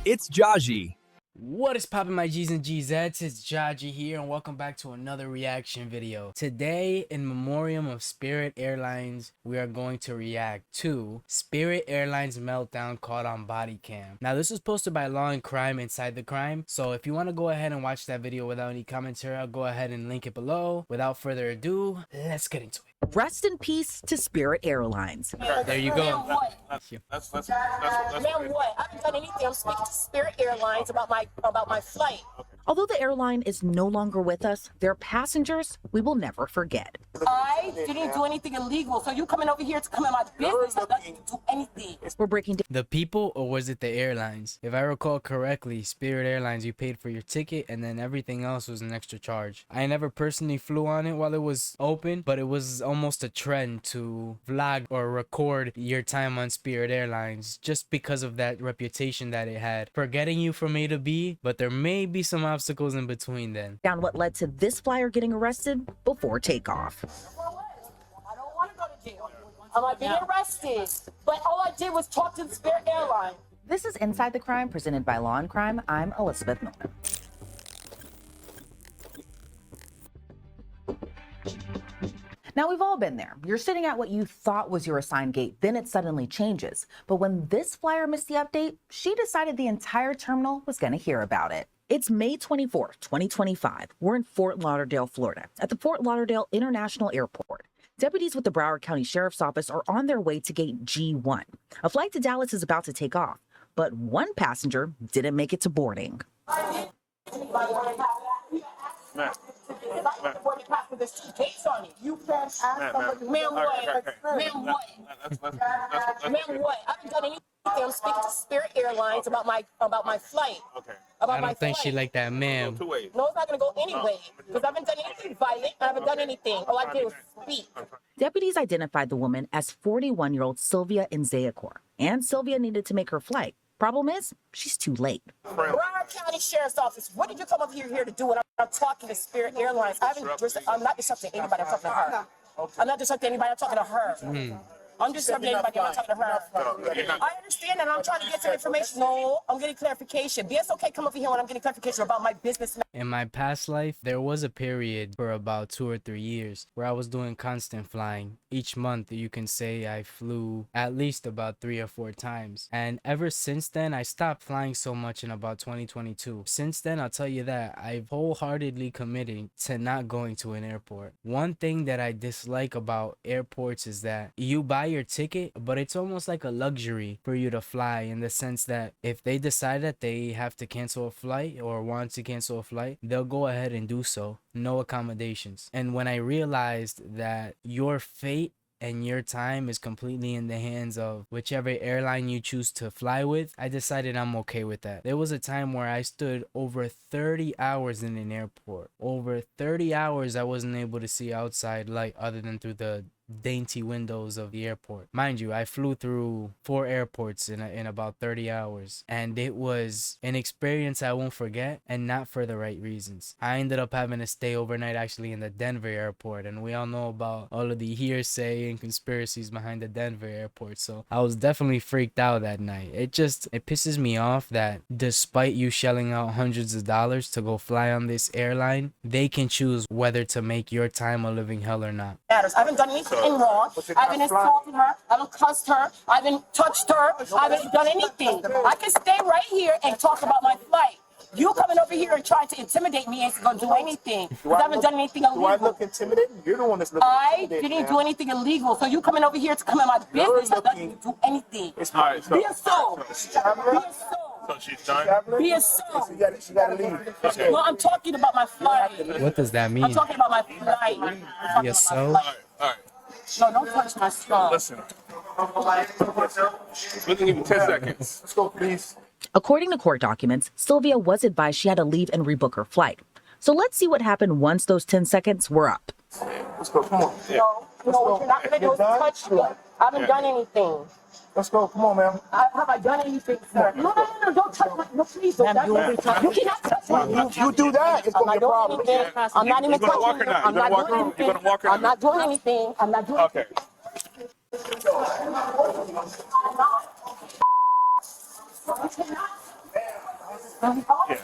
It's Jahji. What is poppin', my G's and Gzettes? It's Jahji here, and welcome back to another reaction video. Today, in memoriam of Spirit Airlines, we are going to react to Spirit Airlines Meltdown Caught on Bodycam. Now, this was posted by Law&Crime Inside the Crime, so if you want to go ahead and watch that video without any commentary, I'll go ahead and link it below. Without further ado, let's get into it. Rest in peace to Spirit Airlines. There you go. Man, what? That's Man, what? I haven't done anything. I'm speaking to Spirit Airlines about my flight. Although the airline is no longer with us, their passengers we will never forget. I didn't do anything illegal, so you coming over here to come in my business has nothing to do anything. We're breaking down The people, or was it the airlines? If I recall correctly, Spirit Airlines, you paid for your ticket and then everything else was an extra charge. I never personally flew on it while it was open, but it was almost a trend to vlog or record your time on Spirit Airlines just because of that reputation that it had for getting you from A to B, but there may be some obstacles in between then. what led to this flyer getting arrested before takeoff. I don't want to go to jail. I'm not being arrested. But all I did was talk to the Spirit Airlines. This is Inside the Crime, presented by Law and Crime. I'm Elizabeth Miller. Now, we've all been there. You're sitting at what you thought was your assigned gate, then it suddenly changes. But when this flyer missed the update, she decided the entire terminal was going to hear about it. It's May 24th, 2025. We're in Fort Lauderdale, Florida, at the Fort Lauderdale International Airport. Deputies with the Broward County Sheriff's Office are on their way to gate G1. A flight to Dallas is about to take off, but one passenger didn't make it to boarding. You can't ask somebody. Man, what? Man, what? Man, what? I haven't done anything. I'm speaking to Spirit Airlines about my flight. Okay. I don't think she like that, ma'am. No, it's not gonna go anyway because I haven't done anything violent. I haven't done anything. All I did was speak. Deputies identified the woman as 41-year-old Sylvia Nzeyakor, and Sylvia needed to make her flight. Problem is, she's too late. Broward County Sheriff's Office, what did you come up here to do when I'm talking to Spirit Airlines? I'm not disrupting anybody, I'm talking to her. I'm not disrupting anybody, I'm talking to her. I'm just disrupting anybody, I'm talking to her. I understand that I'm trying to get some information. No, I'm getting clarification. Yes, okay, come over here when I'm getting clarification about my business. In my past life, there was a period for about 2 or 3 years where I was doing constant flying. Each month, you can say I flew at least about 3 or 4 times. And ever since then, I stopped flying so much in about 2022. Since then, I'll tell you that I've wholeheartedly committed to not going to an airport. One thing that I dislike about airports is that you buy your ticket, but it's almost like a luxury for you to fly, in the sense that if they decide that they have to cancel a flight or want to cancel a flight, they'll go ahead and do so. No accommodations. And when I realized that your fate and your time is completely in the hands of whichever airline you choose to fly with, I decided I'm okay with that. There was a time where I stood over 30 hours in an airport. Over 30 hours I wasn't able to see outside light other than through the dainty windows of the airport. Mind you, I flew through 4 airports in about 30 hours, and it was an experience I won't forget, and not for the right reasons. I ended up having to stay overnight actually in the Denver airport, and we all know about all of the hearsay and conspiracies behind the Denver airport, so I was definitely freaked out that night. It pisses me off that despite you shelling out hundreds of dollars to go fly on this airline, they can choose whether to make your time a living hell or not. I haven't done anything wrong. I haven't insulted her. I haven't cussed her. I haven't touched her. I haven't done anything. I can stay right here and talk about my flight. You coming over here and trying to intimidate me ain't gonna do anything. Because I haven't done anything illegal. Do I look intimidating? You're the one that's looking intimidating. I didn't do anything illegal. So you coming over here to come in my business has nothing to do anything. All right, Be a soul. Be a soul. So she's done? Be a soul. She gotta leave. Okay. No, I'm talking about my flight. What does that mean? I'm talking about my flight. Be a soul? All right. No, don't touch my stuff. Listen. We can give you 10 seconds. Let's go, please. According to court documents, Sylvia was advised she had to leave and rebook her flight. So let's see what happened once those 10 seconds were up. Let's go. Come on. No, what you're not gonna do is touch me. I haven't done anything. Let's go. Come on, ma'am. Have I done anything, sir? No, don't touch my. No, please don't. You cannot touch me. You do that, it's gonna be a problem. I'm not even touching you. I'm not doing anything. I'm not doing anything. I'm not doing Okay. Am I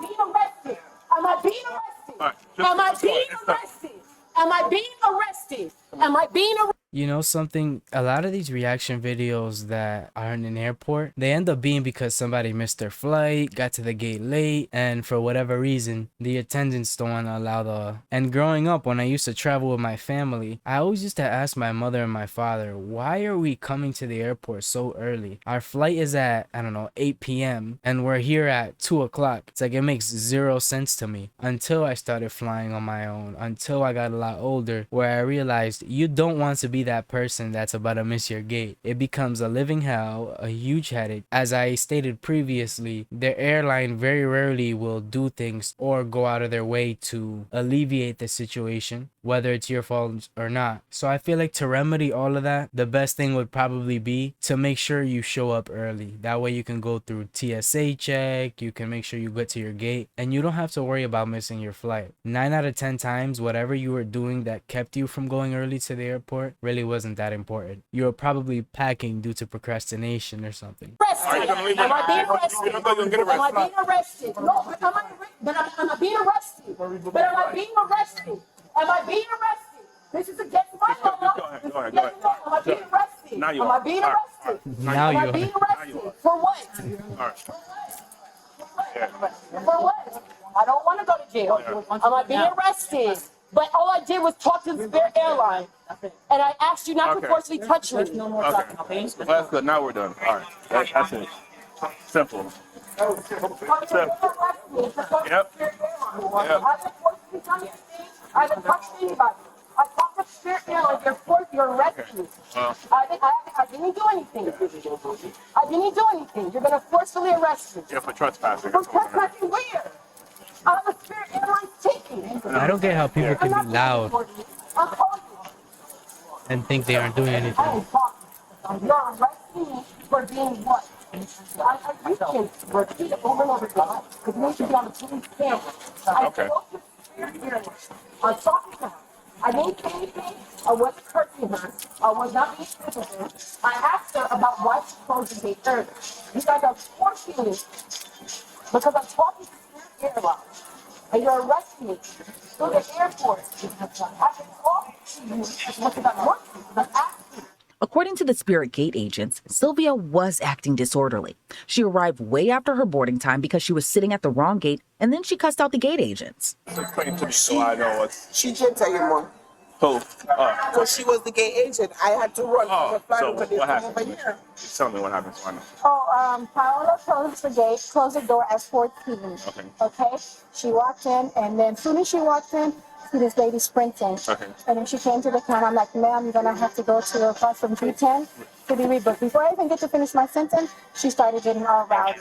being arrested? Am I being arrested? All right, Am I being it's not- arrested? Am I being arrested? Am I being arrested? You know something? A lot of these reaction videos that are in an airport, they end up being because somebody missed their flight, got to the gate late, and for whatever reason, the attendants don't want to allow the... And growing up, when I used to travel with my family, I always used to ask my mother and my father, why are we coming to the airport so early? Our flight is at, I don't know, 8 p.m. and we're here at 2 o'clock. It's like, it makes zero sense to me until I started flying on my own, until I got a lot older, where I realized you don't want to be that person that's about to miss your gate. It becomes a living hell, a huge headache. As I stated previously, the airline very rarely will do things or go out of their way to alleviate the situation, whether it's your fault or not. So I feel like to remedy all of that, the best thing would probably be to make sure you show up early. That way you can go through TSA check, you can make sure you get to your gate, and you don't have to worry about missing your flight. 9 out of 10 times, whatever you were doing that kept you from going early to the airport really wasn't that important. You were probably packing due to procrastination or something. Arrested? Am I being arrested? Am I being arrested? No, but am I being arrested? But am I being arrested? Am I being arrested? This is against my law. Go ahead. Am I being arrested? Now you Am I are. being All right, arrested? Now Am I you being are. arrested? For what? All right. For what? I don't want to go to jail. Am I being arrested? But all I did was talk to Spirit Airlines, and I asked you not to Okay. forcibly touch me. Okay. Well, that's good. Now we're done. All right. That's it. Simple. Yep. I haven't touched anybody. I talked to Spirit Airlines. You're arresting me. Well, I didn't do anything. I didn't do anything. You're gonna forcefully arrest me. yeah, for trespassing. For trespassing where? Out of the Spirit Airlines ticket. I don't get how people I'm can not be loud I'm calling you. and think they aren't doing I anything. ain't talking. You're arresting me for being what? You can repeat it over and over again. Because you should be on the police camera. I Okay. spoke to Spirit Airlines. I was talking to her. I didn't say anything. I wasn't cursing her. I was not being physical. I asked her about why she closed the gate early. You guys are forcing me because I'm talking to Spirit Airlines. And you're arresting me through the airport. I can talk to you as much as I want to. But I'm asking. According to the Spirit Gate agents, Sylvia was acting disorderly. She arrived way after her boarding time because she was sitting at the wrong gate, and then she cussed out the gate agents. Explain to me so I know what's She did tell you more. who. Because she was the gate agent. I had to run Oh, the flight so over this what thing happened? over here. Tell me what happened. So I know. Paola closed the gate, closed the door at 14. Okay. Okay? She walked in, and then as soon as she walked in, see this lady sprinting. Okay. And then she came to the counter. I'm like, ma'am, you're going to have to go to across from 310 to be rebooked. Before I even get to finish my sentence, she started getting all rowdy,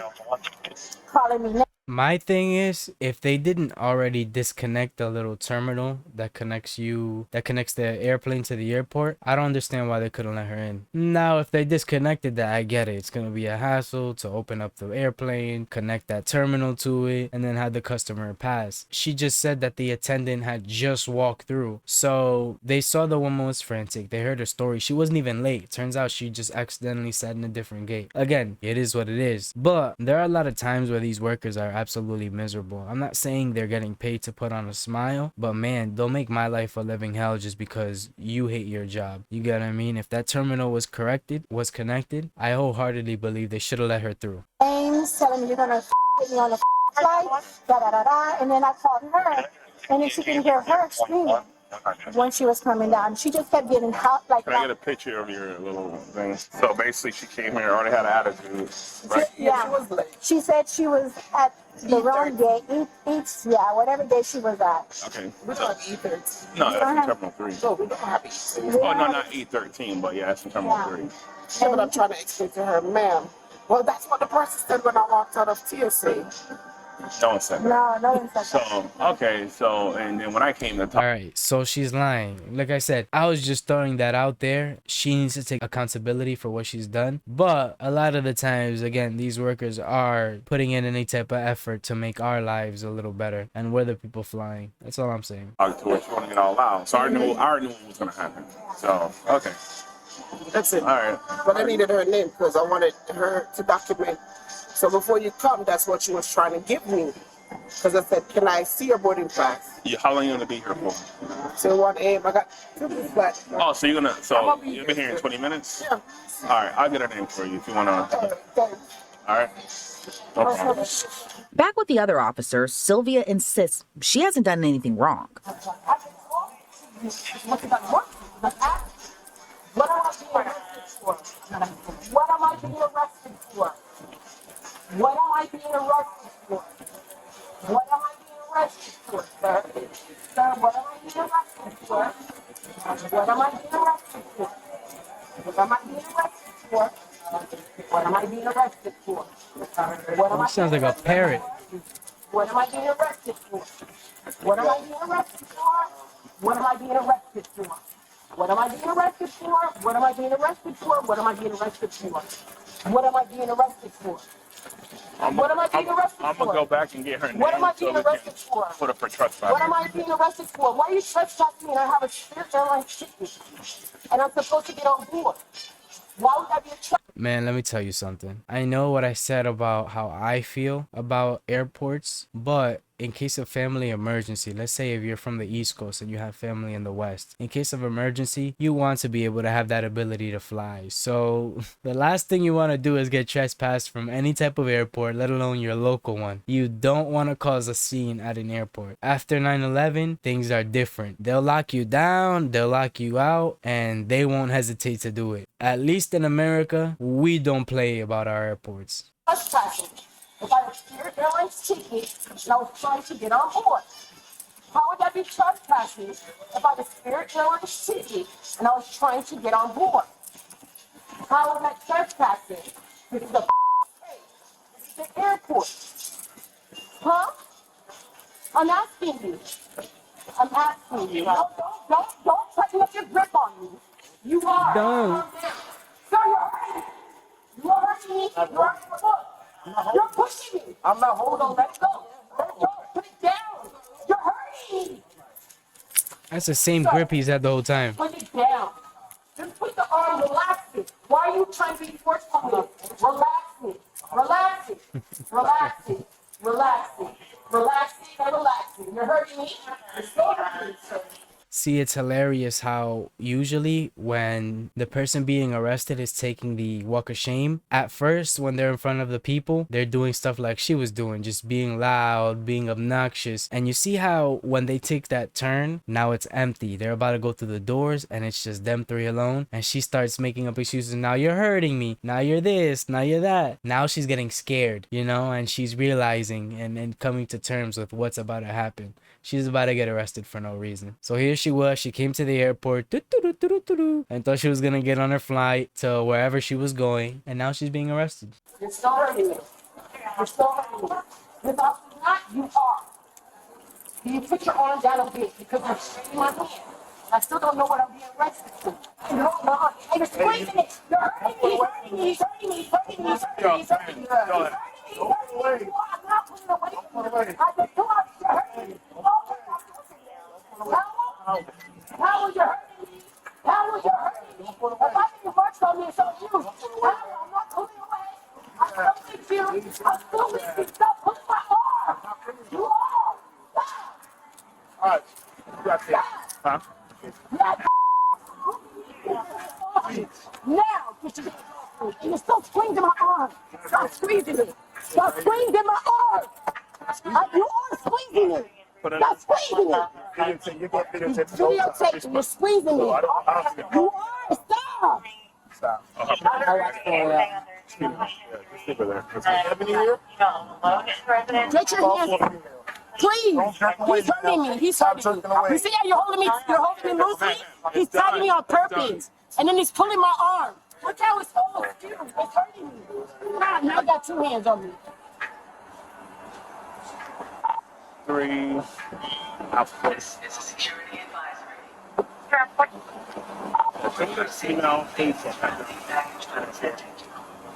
calling me My thing is, if they didn't already disconnect the little terminal that connects the airplane to the airport, I don't understand why they couldn't let her in. Now, if they disconnected that, I get it. It's gonna be a hassle to open up the airplane, connect that terminal to it, and then have the customer pass. She just said that the attendant had just walked through. So they saw the woman was frantic. They heard her story. She wasn't even late. Turns out she just accidentally sat in a different gate. Again, it is what it is. But there are a lot of times where these workers are absolutely miserable. I'm not saying they're getting paid to put on a smile, but man, they'll make my life a living hell just because you hate your job. You get what I mean? If that terminal was connected, I wholeheartedly believe they should have let her through. names, telling me you're going to get me on the flight, da-da-da-da. And then I called her, and then she can hear her screaming when she was coming down. She just kept getting hot like Can I that. get a picture of your little thing? So basically, she came here, already had an attitude, right? Yeah. She was late. She said she was at the wrong gate, whatever gate she was at. Okay. We don't have E13. No, that's in Terminal 3. No, we don't have E13. Oh, no, not E13, but yeah, that's in Terminal 3. Yeah, but I'm trying to explain to her, ma'am. Well, that's what the person said when I walked out of TSA. No one said that. No one said that. So, okay, so, and then when I came to talk, Alright, so she's lying. Like I said, I was just throwing that out there. She needs to take accountability for what she's done. But a lot of the times, again, these workers are putting in any type of effort to make our lives a little better. And we're the people flying. That's all I'm saying. to where she wanted to get all out. So I already knew what was going to happen. So, okay. That's it. All right. But I needed her name because I wanted her to document. So before you come, that's what she was trying to give me. Because I said, can I see your boarding pass? How long you gonna be here for? So 1 a.m. I got to this flat. Oh, so you're gonna you'll be here in sir. 20 minutes? Yeah. All right, I'll get her name for you if you wanna. Thanks. All right. No problem. Back with the other officer, Sylvia insists she hasn't done anything wrong. What am I being arrested for? What am I being arrested for? What am I being arrested for? What am I being arrested for, sir? Sir, what am I being arrested for? What am I being arrested for? What am I being arrested for? What am I being arrested for? What am I Sounds like a parrot. What am I being arrested for? What am I being arrested for? What am I being arrested for? What am I being arrested for? What am I being arrested for? What am I being arrested for? What am I being arrested for? What am I being arrested for? I'm gonna go back and get her name. What am I so being we can arrested for? Put her for trespassing. What am I being arrested for? Why are you trespassing me and I have a Spirit Airlines ticket? And I'm supposed to get on board. Why would that be a trespass? Man, let me tell you something. I know what I said about how I feel about airports, but in case of family emergency, let's say if you're from the East Coast and you have family in the West, in case of emergency, you want to be able to have that ability to fly. So the last thing you want to do is get trespassed from any type of airport, let alone your local one. You don't want to cause a scene at an airport. After 9/11, things are different. They'll lock you down, they'll lock you out, and they won't hesitate to do it. At least in America, we don't play about our airports. Trespassing. If I had a Spirit Airlines ticket and I was trying to get on board, how would that be trespassing if I had a Spirit Airlines ticket and I was trying to get on board? How is that trespassing? This is a state. This is the airport. Huh? I'm asking you. I'm asking you. Don't tighten up your grip on me. You are. Don't. Calm down. Sir, you're hurting me. You are hurting me. You're hurting my foot. You're pushing me. I'm not holding. Hold on, let it go. Let it go. Put it down. You're hurting me. That's the same grip he's had the whole time. Put it down. Just put the arm, relax it. Why are you trying to be forceful with it? Relax it. Relax it. Relax it. Relax it. Relax it and relax it. You're hurting me. You're so hurting me, sir. See, it's hilarious how usually when the person being arrested is taking the walk of shame, at first when they're in front of the people, they're doing stuff like she was doing, just being loud, being obnoxious. And you see how when they take that turn, now it's empty. They're about to go through the doors and it's just them three alone. And she starts making up excuses. Now you're hurting me. Now you're this. Now you're that. Now she's getting scared, you know, and she's realizing and coming to terms with what's about to happen. She's about to get arrested for no reason. So here she was. She came to the airport and thought she was going to get on her flight to wherever she was going. And now she's being arrested. You're still hurting me. You're still hurting me. If I'm not, you are. Can you put your arm down a bit because I'm straining my hand? I still don't know what I'm being arrested for. You know, my arm. And you're squeezing it. You're hurting me. He's hurting me. He's hurting me. He's hurting me. He's hurting me. He's hurting me. He's hurting me. I'm not putting away from you. I just do it. You're hurting me. How was you hurting me? How was you hurting me? If I didn't work on me, it's on you. How? I'm not pulling away. I'm still with you. I'm still with you. Stop pulling my arm. You are. Stop. All right. You got this. Huh? Now, get your hands off me. And you're still squeezing my arm. Stop squeezing me. Stop squeezing my arm. You are squeezing me. Stop squeezing me. You get videotape. Videotape. You're squeezing me. I don't see it. You are. Stop. Stop. All right, Just keep it there. Ebony here? get your hands. Please. He's hurting me. He's hurting me. You see how you're holding me loosely? He's touching me on purpose. And then he's pulling my arm. Look how it's all skewed. It's hurting me. Now I got two hands on me. 3. This is a security advisory. Female. Baggage unattended.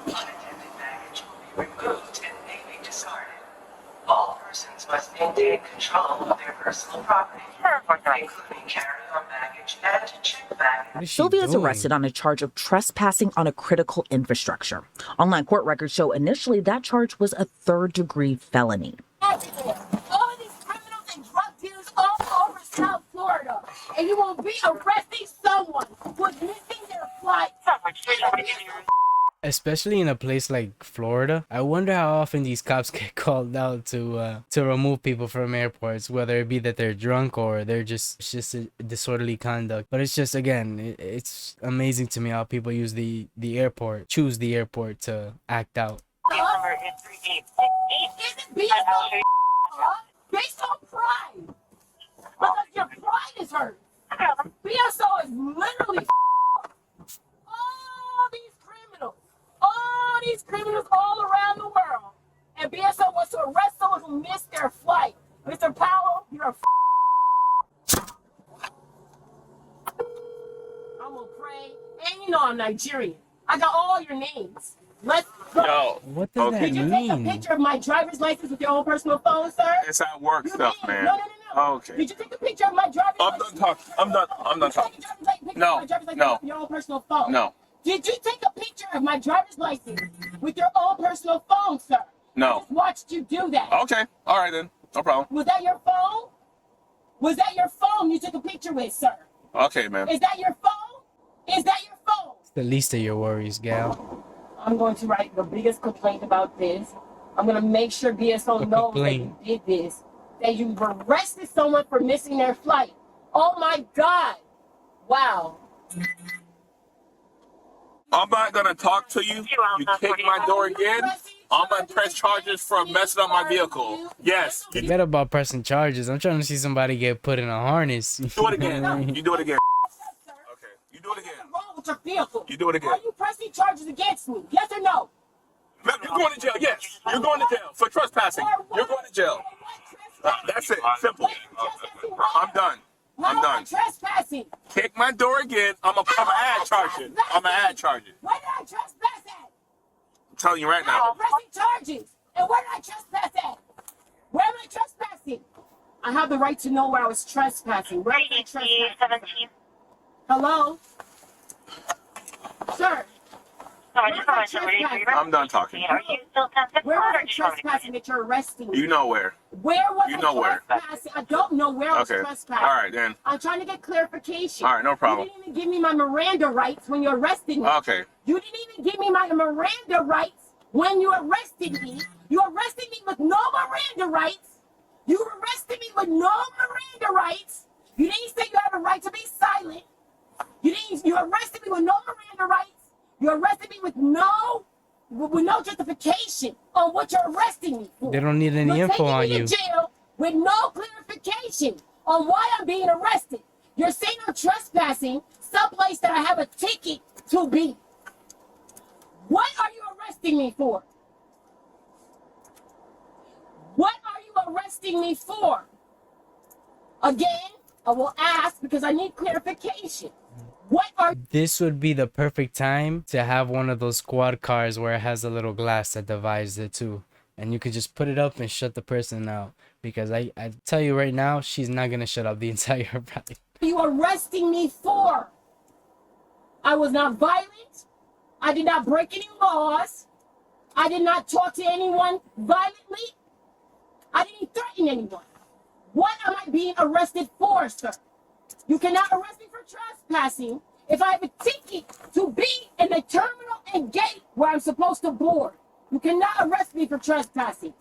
Unattended baggage will be removed and may be discarded. All persons must maintain control of their personal property, including carry-on baggage and check baggage. What is she Sylvia is doing? arrested on a charge of trespassing on a critical infrastructure. Online court records show initially that charge was a third-degree felony. All of these criminals and drug dealers all over South Florida, and you won't be arresting someone who's missing their flight. Especially in a place like Florida, I wonder how often these cops get called out to remove people from airports, whether it be that they're drunk or it's just a disorderly conduct. But it's just, again, it's amazing to me how people use the airport, choose the airport to act out. Number is 3868. Based on pride, because your pride is hurt. BSO is literally all these criminals all around the world, and BSO wants to arrest someone who missed their flight. Mr. Powell, you're a I'm gonna pray, and you know I'm Nigerian. I got all your names. Let's go. Yo, What does that Did you take a mean? picture of my driver's license with your own personal phone, sir? it's at work You stuff, did. man. No. Okay. Did you take a picture of my driver's I'm done license? talking. I'm done talking. No, no. With your own personal phone. No, Did you take a picture of my driver's license with your own personal phone, sir? I no. just watched you do that. Okay. All right then. No problem. Was that your phone? Was that your phone you took a picture with, sir? Okay, man. Is that your phone? Is that your phone? It's the least of your worries, gal. I'm going to write the biggest complaint about this. I'm going to make sure BSO A knows that complaint. you did this, that you arrested someone for missing their flight. Oh my God. Wow. I'm not gonna talk to you. You kick my door again. I'm gonna press charges for messing up my vehicle. Yes. You Forget about pressing charges. I'm trying to see somebody get put in a harness. do it again. You do it again. Okay. You do it again. What's wrong with your vehicle? You do it again. Are you pressing charges against me? Yes or no? You're going to jail. Yes. You're going to jail for trespassing. You're going to jail. That's it. Simple. I'm done. I'm done. Trespassing. Kick my door again. I'm gonna add charges. I'm gonna add charges. Where did I trespass at? I'm telling you right Now now. I'm pressing charges. And where did I trespass at? Where am I trespassing? I have the right to know where I was trespassing. Where did I trespass? 17. Hello? Sir, No, I just wanted to read your I'm done talking. Are you still 10 where was or I just want me to trespassing that you're arresting me? You know where. Where was You I know where. trespassing? I don't know where I was Okay. trespassing. All right then. I'm trying to get clarification. All right, no problem. You didn't even give me my Miranda rights when you arrested me. Okay. You didn't even give me my Miranda rights when you arrested me. You arrested me with no Miranda rights. You arrested me with no Miranda rights. You didn't say you have a right to be silent. You arrested me with no Miranda rights. You arrested me with no justification on what you're arresting me for. They don't need any You're info taking on me you. to jail with no clarification on why I'm being arrested. You're saying I'm trespassing someplace that I have a ticket to be. What are you arresting me for? What are you arresting me for? Again, I will ask because I need clarification. What are This would be the perfect time to have one of those squad cars where it has a little glass that divides the two. And you could just put it up and shut the person out. Because I tell you right now, she's not going to shut up the entire ride. you arresting me for? I was not violent. I did not break any laws. I did not talk to anyone violently. I didn't threaten anyone. What am I being arrested for, sir? You cannot arrest me for trespassing if I have a ticket to be in the terminal and gate where I'm supposed to board. You cannot arrest me for trespassing.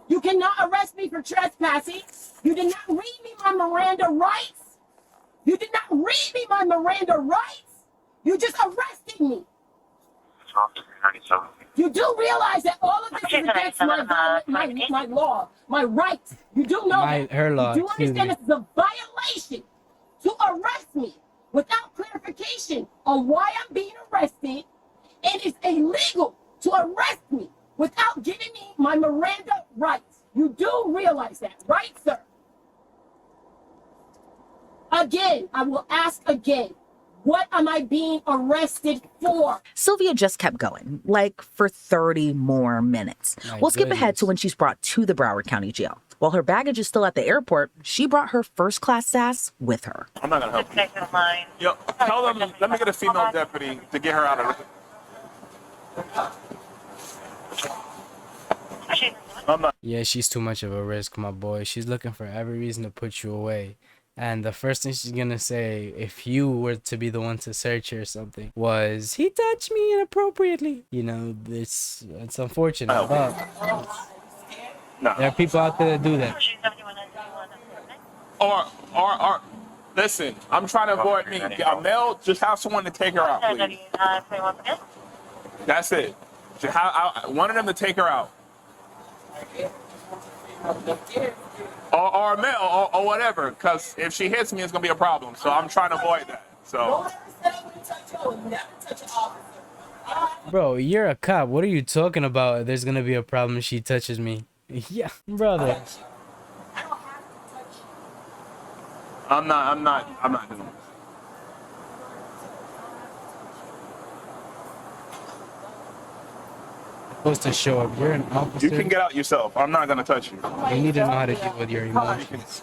You cannot arrest me for trespassing. You did not read me my Miranda rights. You did not read me my Miranda rights. You just arrested me. You do realize that all of this is against my law, my rights. You do know that. Her law, You do excuse understand me. this is a violation to arrest me without clarification on why I'm being arrested. It is illegal to arrest me without giving me my Miranda rights. You do realize that, right, sir? Again, I will ask again. What am I being arrested for? Sylvia just kept going, like for 30 more minutes. My We'll skip ahead goodness. to when she's brought to the Broward County Jail. While her baggage is still at the airport, she brought her first class sass with her. I'm not gonna help you. Yo, tell them, let me get a female deputy to get her out of it. I'm not. Yeah, she's too much of a risk, my boy. She's looking for every reason to put you away. And the first thing she's gonna say, if you were to be the one to search her or something, was, he touched me inappropriately. You know, it's unfortunate, but No. there are people out there that do that. Or, listen, I'm trying to avoid me. Mel, just have someone to take her out, please. That's it. Just have one of them to take her out. Or a male, or whatever, because if she hits me, it's going to be a problem. So I'm trying to avoid that. So. Bro, you're a cop. What are you talking about? There's going to be a problem if she touches me. Yeah, brother. I'm not doing this. Supposed to show up. You're an officer. You can get out yourself. I'm not going to touch you. You need to know how to deal with your emotions.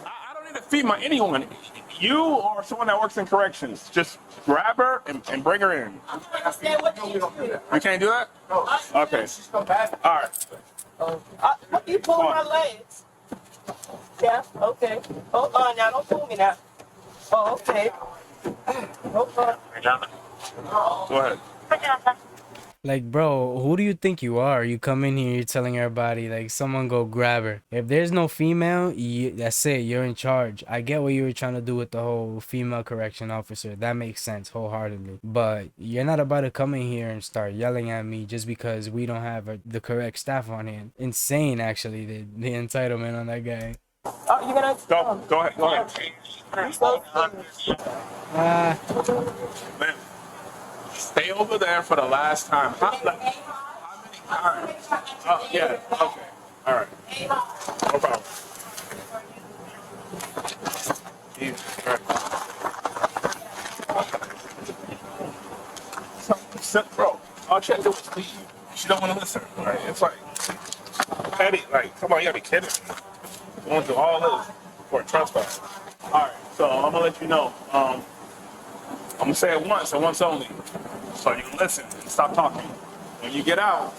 I don't need to feed my anyone. You or someone that works in corrections, just grab her and bring her in. You can't do that? Okay. All right. You pull my legs. Yeah, okay. Hold on now, don't pull me now. Oh, okay. Hold on. Go ahead. Like, bro, who do you think you are? You come in here, you're telling everybody, like, someone go grab her. If there's no female, that's it. You're in charge. I get what you were trying to do with the whole female correction officer. That makes sense wholeheartedly. But you're not about to come in here and start yelling at me just because we don't have the correct staff on hand. Insane, actually, the entitlement on that guy. You gonna Go ahead. Man, stay over there for the last time. How many? All right. Oh, yeah. Okay. All right. No problem. Jesus Christ. Bro, all she had to do was leave. She don't want to listen. All right. It's like, petty. Like, come on, you gotta be kidding me. Going through all this for a trespass. All right. So I'm gonna let you know. I'm gonna say it once and once only, so you can listen and stop talking. When you get out,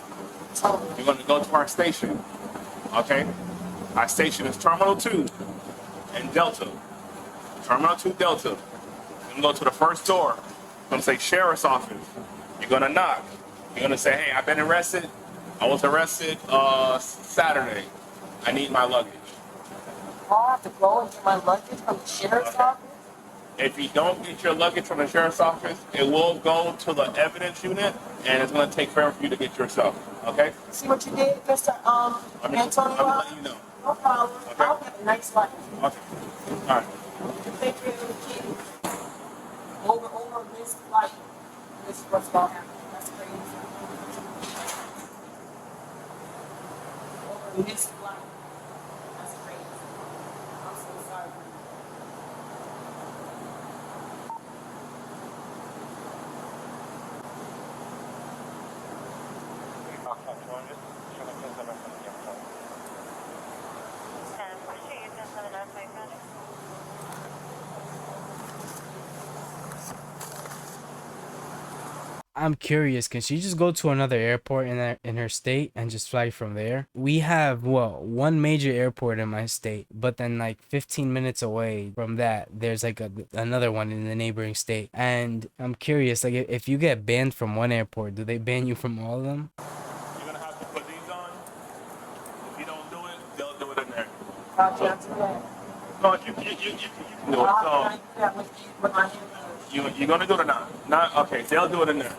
you're gonna go to our station, okay? Our station is Terminal 2 and Delta. Terminal 2 Delta. You're gonna go to the first door. You're gonna say Sheriff's Office. You're gonna knock. You're gonna say, hey, I've been arrested. I was arrested Saturday. I need my luggage. I have to go and get my luggage from the sheriff's office? If you don't get your luggage from the sheriff's office, it will go to the evidence unit, and it's going to take forever for you to get yourself. Okay? See what you did, Mr. Antonio? I'm letting you know. No problem. Okay. I'll have a nice life. Okay. All right. Take care of the kids. Over this life. This is what's going to happen. That's crazy. Over this life. That's crazy. I'm so sorry. I'm curious, can she just go to another airport in her state and just fly from there? We have, well, one major airport in my state, but then like 15 minutes away from that, there's like another one in the neighboring state. And I'm curious, like if you get banned from one airport, do they ban you from all of them? You're going to have to put these on. If you don't do it, they'll do it in there. I'll get to that. No, you can do it. So you're going to do it or not? Not? Okay, they'll do it in there.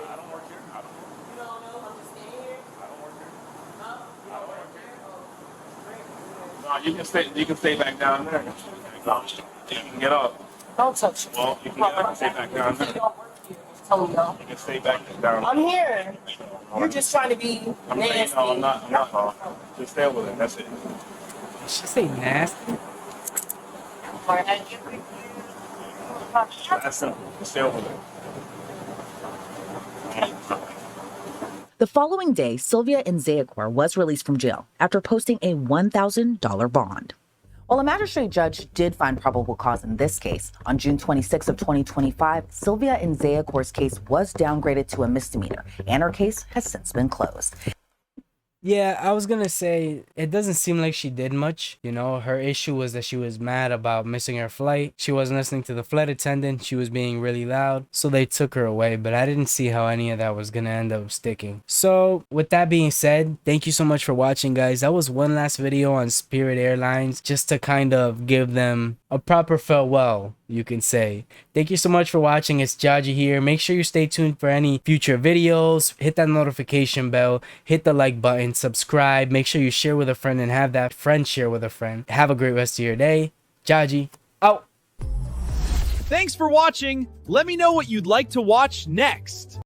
I don't work here. I You can stay back down there. You can get up. Don't touch me. Well, you can get up and stay back down there. Antonio. You can stay back down. I'm here. You're just trying to be nasty. No, I'm not. Just stay over there. That's it. Did she say nasty? That's simple. Just stay over there. The following day, Sylvia Nzeyekor was released from jail after posting a $1,000 bond. While a magistrate judge did find probable cause in this case, on June 26 of 2025, Sylvia Nzeyekor's case was downgraded to a misdemeanor, and her case has since been closed. Yeah, I was gonna say, it doesn't seem like she did much. You know, her issue was that she was mad about missing her flight. She wasn't listening to the flight attendant. She was being really loud. So they took her away, but I didn't see how any of that was gonna end up sticking. So with that being said, thank you so much for watching, guys. That was one last video on Spirit Airlines, just to kind of give them a proper farewell, you can say. Thank you so much for watching. It's Jahji here. Make sure you stay tuned for any future videos. Hit that notification bell, hit the like button, subscribe, make sure you share with a friend and have that friend share with a friend. Have a great rest of your day. Jahji out. Thanks for watching. Let me know what you'd like to watch next.